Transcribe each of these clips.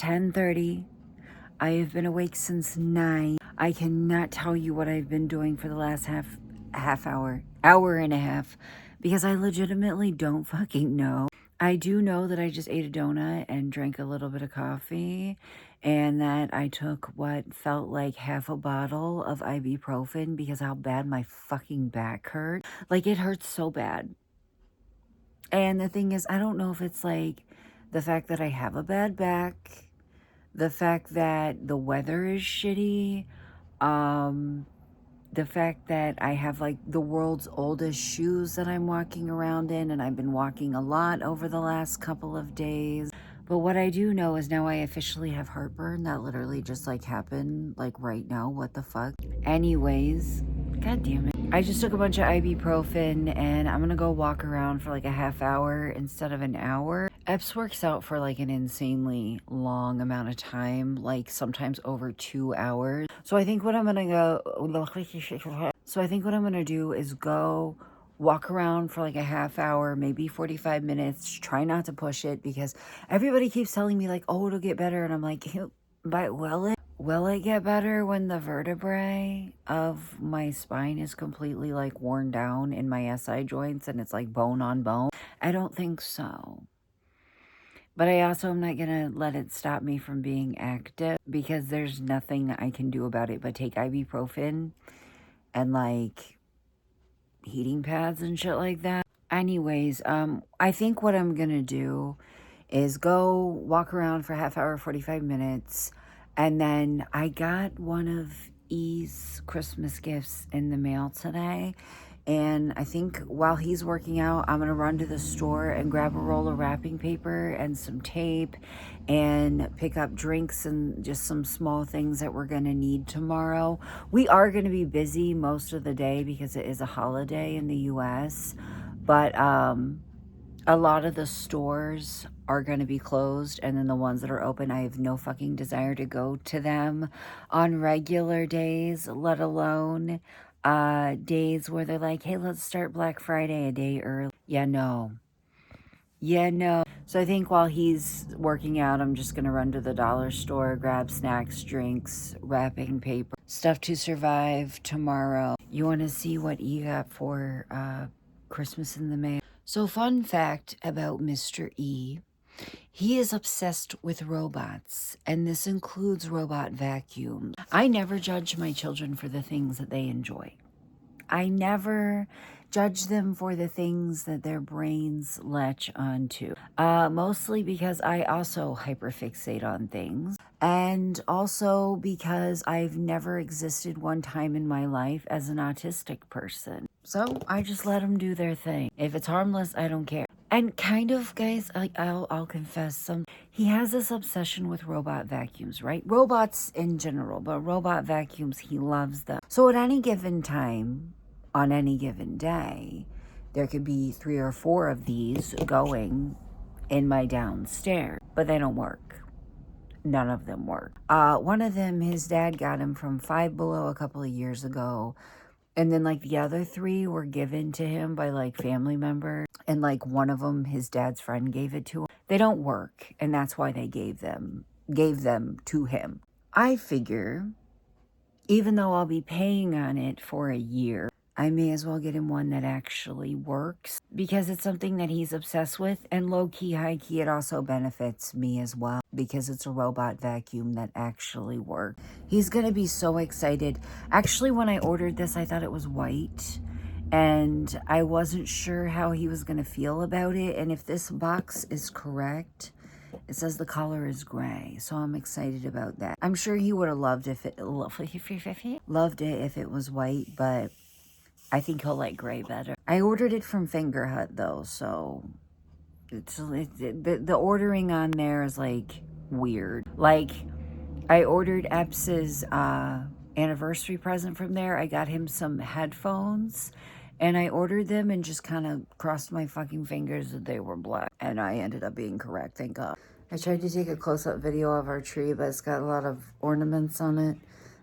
10:30. I have been awake since 9. I cannot tell you what I've been doing for the last hour and a half, because I legitimately don't fucking know. I do know that I just ate a donut and drank a little bit of coffee, and that I took what felt like half a bottle of ibuprofen because how bad my fucking back hurt. Like, it hurts so bad. And the thing is, I don't know if it's like the fact that I have a bad back, the fact that the weather is shitty, the fact that I have like the world's oldest shoes that I'm walking around in, and I've been walking a lot over the last couple of days. But what I do know is now I officially have heartburn. That literally just like happened like right now. What the fuck? Anyways, god damn it. I just took a bunch of ibuprofen and I'm gonna go walk around for like a half hour instead of an hour. EPS works out for like an insanely long amount of time, like sometimes over 2 hours. So I think what I'm gonna do is go walk around for like a half hour, maybe 45 minutes. Try not to push it because everybody keeps telling me like, oh, it'll get better. And I'm like, but will it get better when the vertebrae of my spine is completely like worn down in my SI joints and it's like bone on bone? I don't think so. But I also am not going to let it stop me from being active because there's nothing I can do about it but take ibuprofen and like heating pads and shit like that. Anyways, I think what I'm going to do is go walk around for a half hour, 45 minutes. And then I got one of E's Christmas gifts in the mail today. And I think while he's working out, I'm going to run to the store and grab a roll of wrapping paper and some tape and pick up drinks and just some small things that we're going to need tomorrow. We are going to be busy most of the day because it is a holiday in the US. But a lot of the stores are going to be closed, and then the ones that are open, I have no fucking desire to go to them on regular days, let alone days where they're like, hey, let's start Black Friday a day early. Yeah, no. So I think while he's working out, I'm just going to run to the dollar store, grab snacks, drinks, wrapping paper, stuff to survive tomorrow. You want to see what E got for Christmas in the mail? So fun fact about Mr. E, he is obsessed with robots, and this includes robot vacuums. I never judge my children for the things that they enjoy. I never judge them for the things that their brains latch onto. Mostly because I also hyperfixate on things. And also because I've never existed one time in my life as an autistic person. So I just let them do their thing. If it's harmless, I don't care. And kind of, guys, I'll confess, he has this obsession with robot vacuums, right? Robots in general, but robot vacuums, he loves them. So at any given time, on any given day, there could be 3 or 4 of these going in my downstairs, but they don't work. None of them work. One of them, his dad got him from Five Below a couple of years ago. And then like the other 3 were given to him by like family members. And like one of them, his dad's friend gave it to him. They don't work. And that's why they gave them to him. I figure, even though I'll be paying on it for a year, I may as well get him one that actually works because it's something that he's obsessed with, and low-key, high-key, it also benefits me as well because it's a robot vacuum that actually works. He's going to be so excited. Actually, when I ordered this, I thought it was white, and I wasn't sure how he was going to feel about it, and if this box is correct, it says the color is gray, so I'm excited about that. I'm sure he would have loved if it was white, but I think he'll like gray better. I ordered it from Finger Hut though, so the ordering on there is like weird. Like I ordered Eps's anniversary present from there. I got him some headphones and I ordered them and just kind of crossed my fucking fingers that they were black, and I ended up being correct, thank God. I tried to take a close-up video of our tree, but it's got a lot of ornaments on it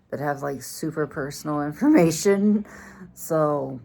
that have like super personal information. So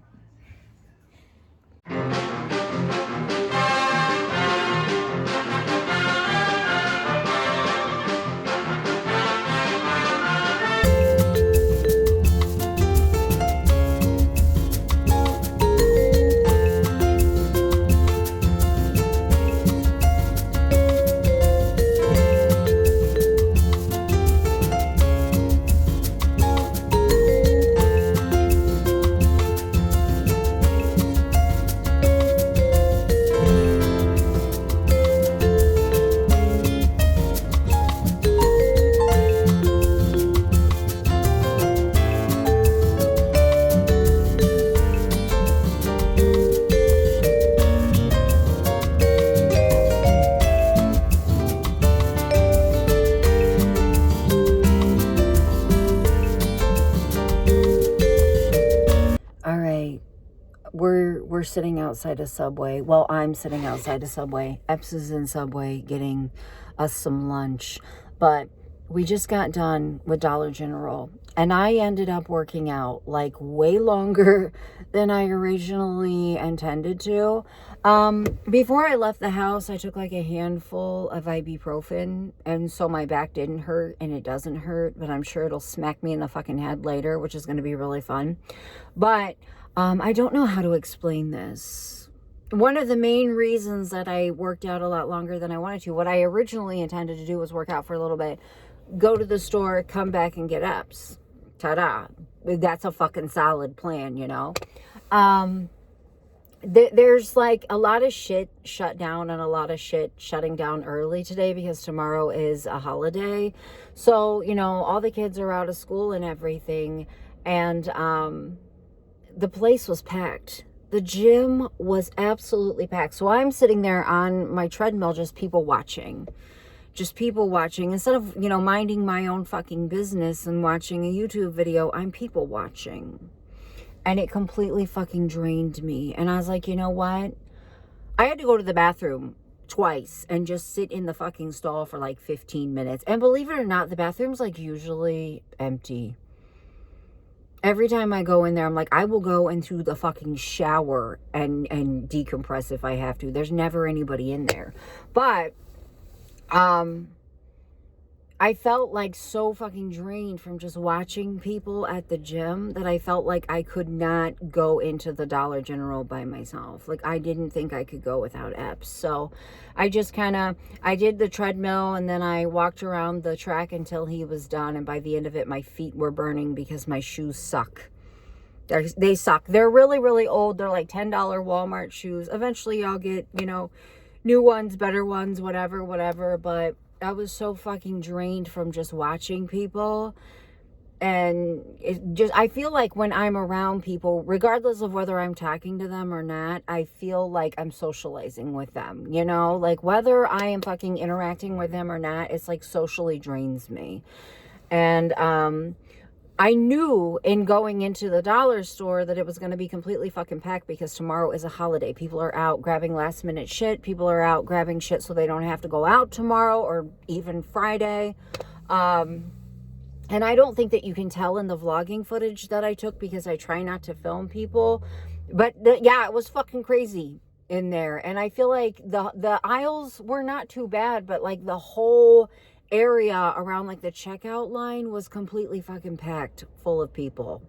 we're sitting outside a Subway. Well, I'm sitting outside a Subway. Epps is in Subway getting us some lunch. But we just got done with Dollar General. And I ended up working out like way longer than I originally intended to. Before I left the house, I took like a handful of ibuprofen. And so my back didn't hurt, and it doesn't hurt. But I'm sure it'll smack me in the fucking head later, which is going to be really fun. But I don't know how to explain this. One of the main reasons that I worked out a lot longer than I wanted to, what I originally intended to do was work out for a little bit, go to the store, come back and get Eps. Ta-da. That's a fucking solid plan, you know? There's like a lot of shit shut down and a lot of shit shutting down early today because tomorrow is a holiday. So, you know, all the kids are out of school and everything. And the place was packed. The gym was absolutely packed. So I'm sitting there on my treadmill, just people watching. Instead of, you know, minding my own fucking business and watching a YouTube video, I'm people watching. And it completely fucking drained me. And I was like, you know what? I had to go to the bathroom twice and just sit in the fucking stall for like 15 minutes. And believe it or not, the bathroom's like usually empty. Every time I go in there, I'm like, I will go into the fucking shower and decompress if I have to. There's never anybody in there. But I felt like so fucking drained from just watching people at the gym that I felt like I could not go into the Dollar General by myself. Like, I didn't think I could go without Eps. So I just I did the treadmill, and then I walked around the track until he was done. And by the end of it, my feet were burning because my shoes suck. They suck. They're really, really old. They're like $10 Walmart shoes. Eventually I'll get, you know, new ones, better ones, whatever. But I was so fucking drained from just watching people. And I feel like when I'm around people, regardless of whether I'm talking to them or not, I feel like I'm socializing with them, you know, like whether I am fucking interacting with them or not, it's like socially drains me. And, I knew in going into the dollar store that it was going to be completely fucking packed because tomorrow is a holiday. People are out grabbing last minute shit. People are out grabbing shit so they don't have to go out tomorrow or even Friday. And I don't think that you can tell in the vlogging footage that I took because I try not to film people. But yeah, it was fucking crazy in there. And I feel like the aisles were not too bad, but like the whole area around like the checkout line was completely fucking packed full of people.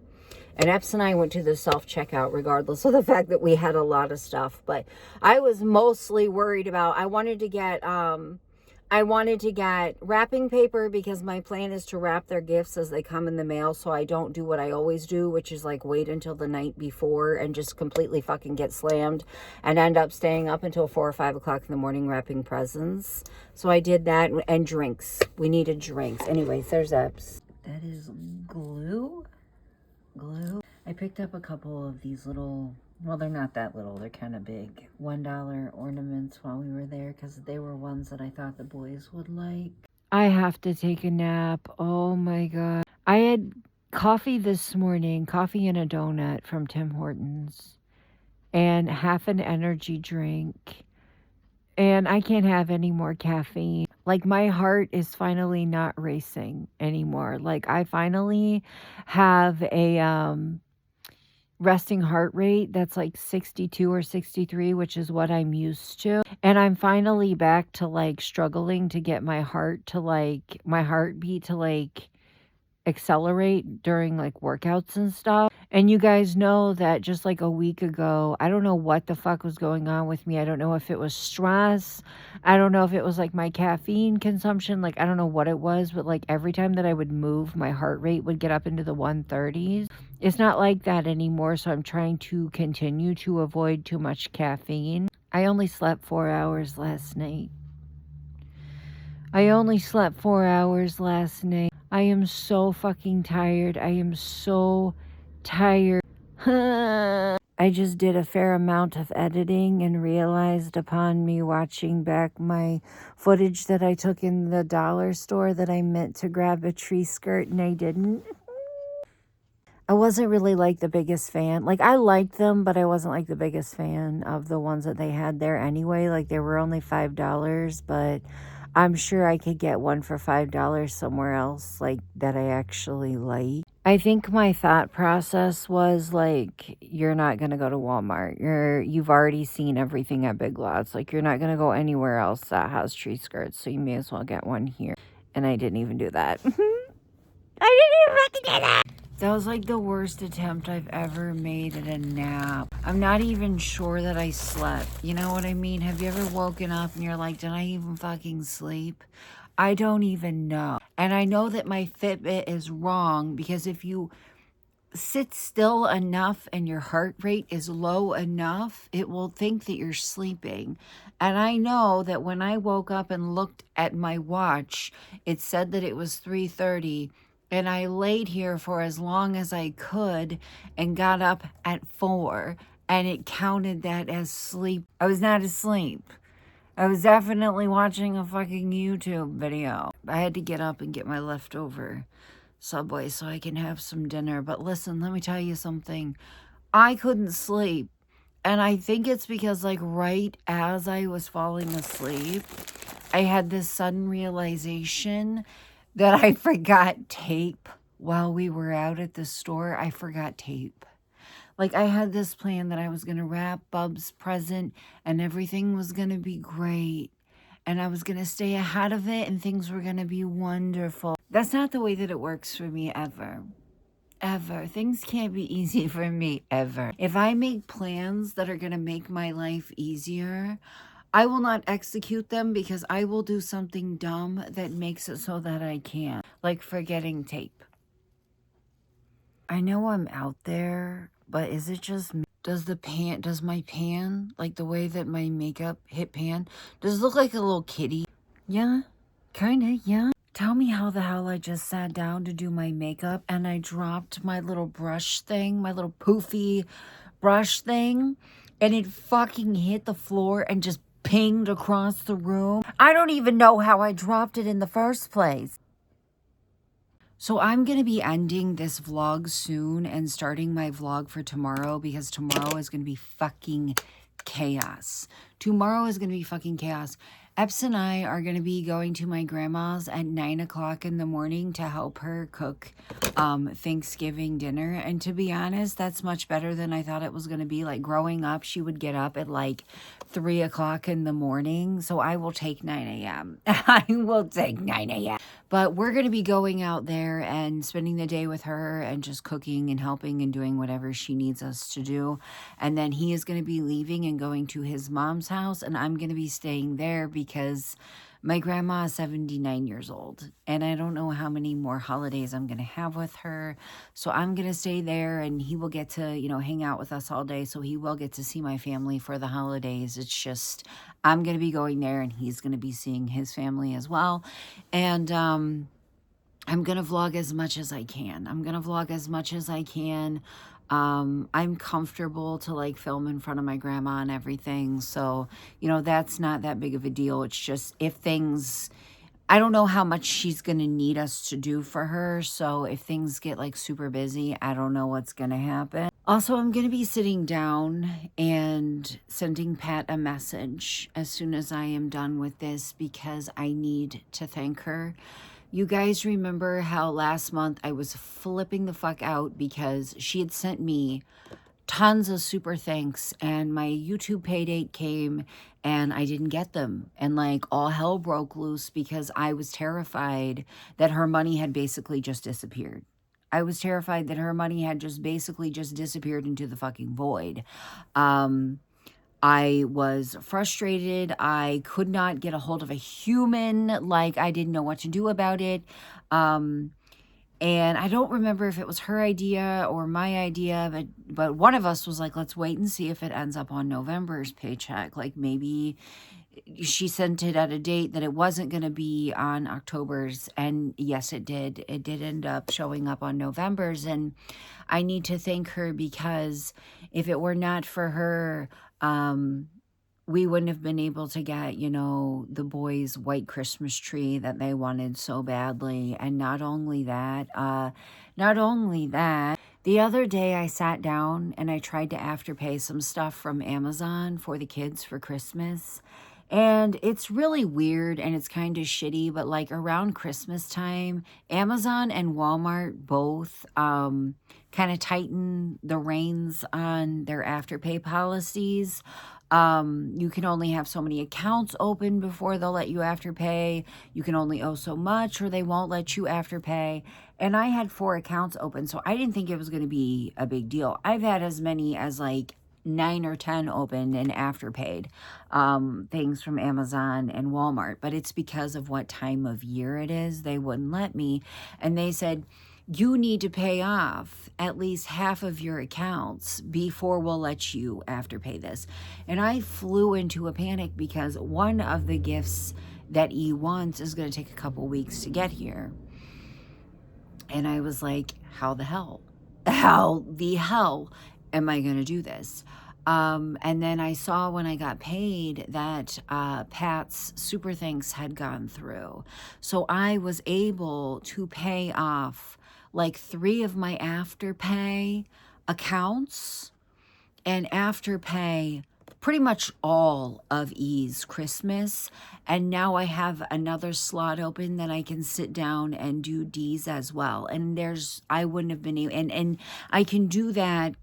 And Epps and I went to the self-checkout regardless of the fact that we had a lot of stuff. But I was mostly worried about, I wanted to get wrapping paper because my plan is to wrap their gifts as they come in the mail, so I don't do what I always do, which is like wait until the night before and just completely fucking get slammed and end up staying up until 4 or 5 o'clock in the morning wrapping presents. So I did that, and drinks. We needed drinks. Anyways, there's Epps. That is glue. I picked up a couple of these little, well, they're not that little, they're kind of big, $1 ornaments while we were there because they were ones that I thought the boys would like. I have to take a nap. Oh my God. I had coffee this morning, coffee and a donut from Tim Hortons, and half an energy drink. And I can't have any more caffeine. Like, my heart is finally not racing anymore. Like, I finally have a resting heart rate that's like 62 or 63, which is what I'm used to. And I'm finally back to like struggling to get my heartbeat to like accelerate during like workouts and stuff. And you guys know that just like a week ago, I don't know what the fuck was going on with me. I don't know if it was stress. I don't know if it was like my caffeine consumption. Like, I don't know what it was, but like every time that I would move, my heart rate would get up into the 130s. It's not like that anymore. So I'm trying to continue to avoid too much caffeine. I only slept 4 hours last night. I am so fucking tired. I am so tired. I just did a fair amount of editing and realized upon me watching back my footage that I took in the dollar store that I meant to grab a tree skirt and I didn't. I wasn't really like the biggest fan. Like, I liked them, but I wasn't like the biggest fan of the ones that they had there anyway. Like, they were only $5, but I'm sure I could get one for $5 somewhere else, like, that I actually like. I think my thought process was like, you're not going to go to Walmart. You've already seen everything at Big Lots. Like, you're not going to go anywhere else that has tree skirts, so you may as well get one here. And I didn't even do that. I didn't even fucking do that. That was like the worst attempt I've ever made at a nap. I'm not even sure that I slept. You know what I mean? Have you ever woken up and you're like, did I even fucking sleep? I don't even know. And I know that my Fitbit is wrong because if you sit still enough and your heart rate is low enough, it will think that you're sleeping. And I know that when I woke up and looked at my watch, it said that it was 3:30. And I laid here for as long as I could and got up at 4. And it counted that as sleep. I was not asleep. I was definitely watching a fucking YouTube video. I had to get up and get my leftover Subway so I can have some dinner. But listen, let me tell you something. I couldn't sleep. And I think it's because, like, right as I was falling asleep, I had this sudden realization that I forgot tape while we were out at the store. I forgot tape. Like, I had this plan that I was going to wrap Bub's present and everything was going to be great. And I was going to stay ahead of it and things were going to be wonderful. That's not the way that it works for me ever. Ever. Things can't be easy for me ever. If I make plans that are going to make my life easier, I will not execute them because I will do something dumb that makes it so that I can't. Like forgetting tape. I know I'm out there, but is it just me? Does my pan, like the way that my makeup hit pan, does it look like a little kitty? Yeah, kinda, yeah. Tell me how the hell I just sat down to do my makeup and I dropped my little brush thing, my little poofy brush thing, and it fucking hit the floor and just pinged across the room. I don't even know how I dropped it in the first place. So I'm going to be ending this vlog soon and starting my vlog for tomorrow because tomorrow is going to be fucking chaos. Tomorrow is going to be fucking chaos. Epps and I are going to be going to my grandma's at 9 o'clock in the morning to help her cook Thanksgiving dinner. And to be honest, that's much better than I thought it was going to be. Like growing up, she would get up at like 3 o'clock in the morning. So I will take 9 a.m. I will take 9 a.m. But we're going to be going out there and spending the day with her and just cooking and helping and doing whatever she needs us to do. And then he is going to be leaving and going to his mom's house. And I'm going to be staying there because my grandma is 79 years old. And I don't know how many more holidays I'm going to have with her. So I'm going to stay there and he will get to, you know, hang out with us all day. So he will get to see my family for the holidays. It's just, I'm going to be going there and he's going to be seeing his family as well. And I'm going to vlog as much as I can. I'm comfortable to like film in front of my grandma and everything. So, you know, that's not that big of a deal. It's just if things, I don't know how much she's going to need us to do for her. So if things get like super busy, I don't know what's going to happen. Also, I'm going to be sitting down and sending Pat a message as soon as I am done with this because I need to thank her. You guys remember how last month I was flipping the fuck out because she had sent me tons of super thanks and my YouTube pay date came and I didn't get them. And like all hell broke loose because I was terrified that her money had basically just disappeared. I was terrified that her money had just basically just disappeared into the fucking void. I was frustrated. I could not get a hold of a human. Like, I didn't know what to do about it. And I don't remember if it was her idea or my idea, but one of us was like, let's wait and see if it ends up on November's paycheck. Like, maybe she sent it at a date that it wasn't going to be on October's. And yes, it did. It did end up showing up on November's. And I need to thank her because if it were not for her, we wouldn't have been able to get, you know, the boys' white Christmas tree that they wanted so badly. And not only that, The other day I sat down and I tried to afterpay some stuff from Amazon for the kids for Christmas. And it's really weird and it's kind of shitty, but like around Christmas time, Amazon and Walmart both kind of tighten the reins on their afterpay policies. You can only have so many accounts open before they'll let you afterpay. You can only owe so much or they won't let you afterpay. And I had 4 accounts open, so I didn't think it was going to be a big deal. I've had as many as like 9 or 10 open and afterpaid things from Amazon and Walmart. But it's because of what time of year it is. They wouldn't let me. And they said, you need to pay off at least half of your accounts before we'll let you afterpay this. And I flew into a panic because one of the gifts that he wants is going to take a couple weeks to get here. And I was like, how the hell am I going to do this? And then I saw when I got paid that Pat's Super Thanks had gone through. So I was able to pay off like 3 of my Afterpay accounts and Afterpay pretty much all of E's Christmas. And now I have another slot open that I can sit down and do D's as well. And I wouldn't have been able, and I can do that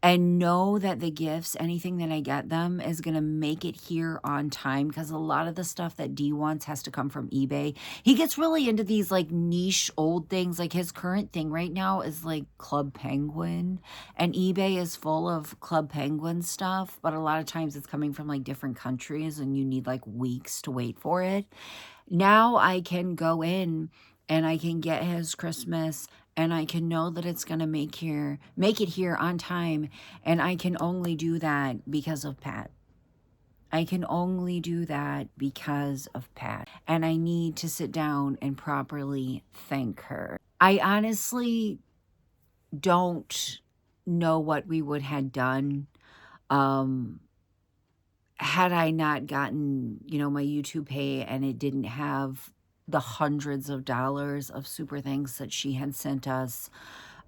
and know that the gifts, anything that I get them, is going to make it here on time, because a lot of the stuff that D wants has to come from eBay. He gets really into these like niche old things. Like his current thing right now is like Club Penguin, and eBay is full of Club Penguin stuff, but a lot of times it's coming from like different countries and you need like weeks to wait for it. Now I can go in and I can get his Christmas, and I can know that it's going to make it here on time. And I can only do that because of Pat. I can only do that because of Pat. And I need to sit down and properly thank her. I honestly don't know what we would have done had I not gotten, my YouTube pay and it didn't have the hundreds of dollars of Super Thanks that she had sent us.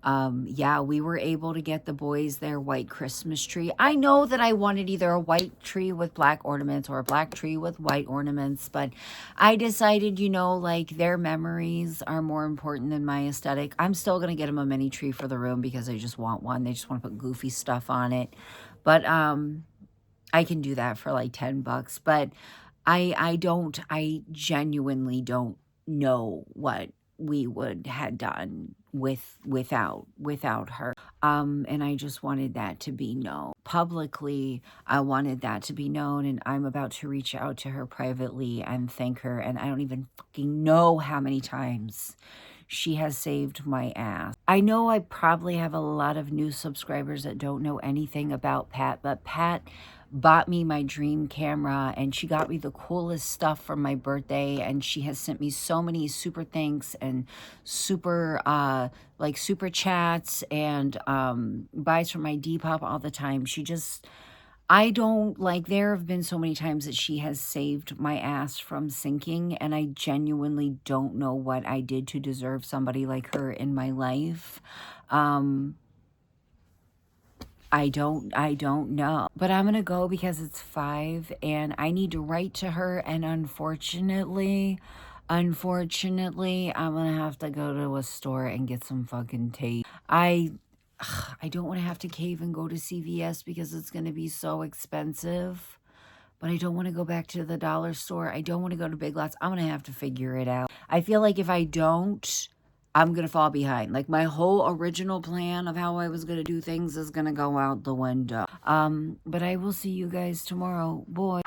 Yeah, we were able to get the boys their white Christmas tree. I know that I wanted either a white tree with black ornaments or a black tree with white ornaments, but I decided, like their memories are more important than my aesthetic. I'm still going to get them a mini tree for the room because I just want one. They just want to put goofy stuff on it. But I can do that for like $10, but I genuinely don't know what we would have done without her. And I just wanted that to be known. Publicly, I wanted that to be known, and I'm about to reach out to her privately and thank her, and I don't even fucking know how many times she has saved my ass. I know I probably have a lot of new subscribers that don't know anything about Pat, but Pat bought me my dream camera, and she got me the coolest stuff for my birthday, and she has sent me so many super thanks and super chats and buys from my Depop all the time. There have been so many times that she has saved my ass from sinking, and I genuinely don't know what I did to deserve somebody like her in my life. I don't know. But I'm going to go because it's 5 and I need to write to her, and unfortunately, I'm going to have to go to a store and get some fucking tape. I don't want to have to cave and go to CVS because it's going to be so expensive. But I don't want to go back to the dollar store. I don't want to go to Big Lots. I'm going to have to figure it out. I feel like if I don't, I'm going to fall behind. Like my whole original plan of how I was going to do things is going to go out the window. But I will see you guys tomorrow. Boy.